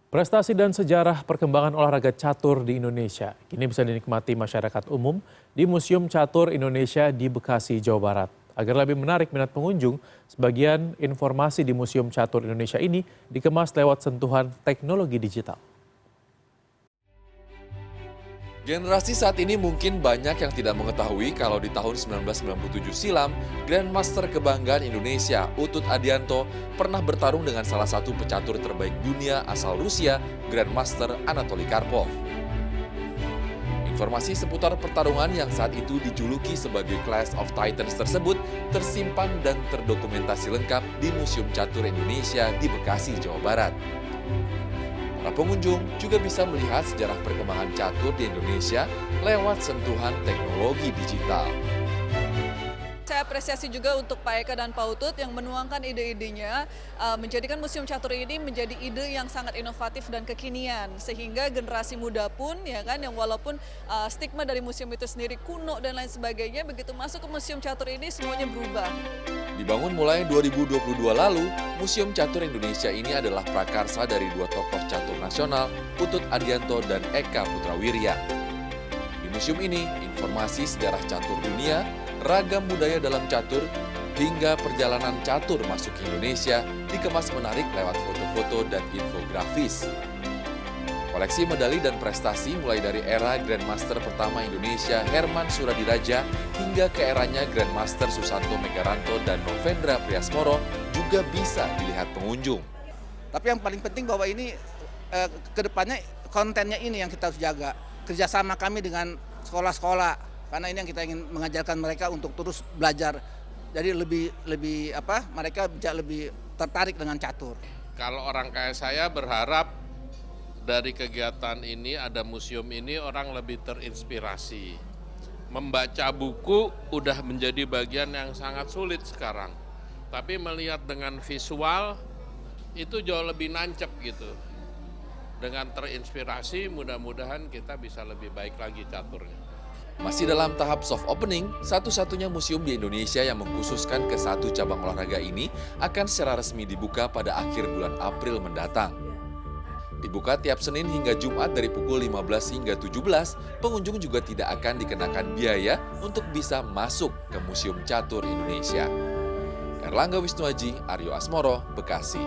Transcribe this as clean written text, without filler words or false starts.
Prestasi dan sejarah perkembangan olahraga catur di Indonesia kini bisa dinikmati masyarakat umum di Museum Catur Indonesia di Bekasi, Jawa Barat. Agar lebih menarik minat pengunjung, sebagian informasi di Museum Catur Indonesia ini dikemas lewat sentuhan teknologi digital. Generasi saat ini mungkin banyak yang tidak mengetahui kalau di tahun 1997 silam, Grandmaster kebanggaan Indonesia, Utut Adianto, pernah bertarung dengan salah satu pecatur terbaik dunia asal Rusia, Grandmaster Anatoly Karpov. Informasi seputar pertarungan yang saat itu dijuluki sebagai Clash of Titans tersebut tersimpan dan terdokumentasi lengkap di Museum Catur Indonesia di Bekasi, Jawa Barat. Para pengunjung juga bisa melihat sejarah perkembangan catur di Indonesia lewat sentuhan teknologi digital. Saya apresiasi juga untuk Pak Eka dan Pak Utut yang menuangkan ide-idenya, menjadikan Museum Catur ini menjadi ide yang sangat inovatif dan kekinian, sehingga generasi muda pun, ya kan, yang walaupun stigma dari museum itu sendiri kuno dan lain sebagainya, begitu masuk ke Museum Catur ini semuanya berubah. Dibangun mulai 2022 lalu, Museum Catur Indonesia ini adalah prakarsa dari dua tokoh catur nasional, Utut Adianto dan Eka Putrawirya. Di museum ini, informasi sejarah catur dunia, ragam budaya dalam catur, hingga perjalanan catur masuk ke Indonesia dikemas menarik lewat foto-foto dan infografis. Koleksi medali dan prestasi mulai dari era Grandmaster pertama Indonesia Herman Suradiraja hingga ke eranya Grandmaster Susanto Megaranto dan Novendra Priasmoro juga bisa dilihat pengunjung. Tapi yang paling penting bahwa ini ke depannya kontennya ini yang kita harus jaga. Kerjasama kami dengan sekolah-sekolah, karena ini yang kita ingin mengajarkan mereka untuk terus belajar. Jadi mereka bisa lebih tertarik dengan catur. Kalau orang kayak saya berharap dari kegiatan ini, ada museum ini, orang lebih terinspirasi. Membaca buku udah menjadi bagian yang sangat sulit sekarang. Tapi melihat dengan visual, itu jauh lebih nancep gitu. Dengan terinspirasi, mudah-mudahan kita bisa lebih baik lagi caturnya. Masih dalam tahap soft opening, satu-satunya museum di Indonesia yang mengkhususkan ke satu cabang olahraga ini akan secara resmi dibuka pada akhir bulan April mendatang. Dibuka tiap Senin hingga Jumat dari pukul 15 hingga 17, pengunjung juga tidak akan dikenakan biaya untuk bisa masuk ke Museum Catur Indonesia. Erlangga Wisnuaji, Aryo Asmoro, Bekasi.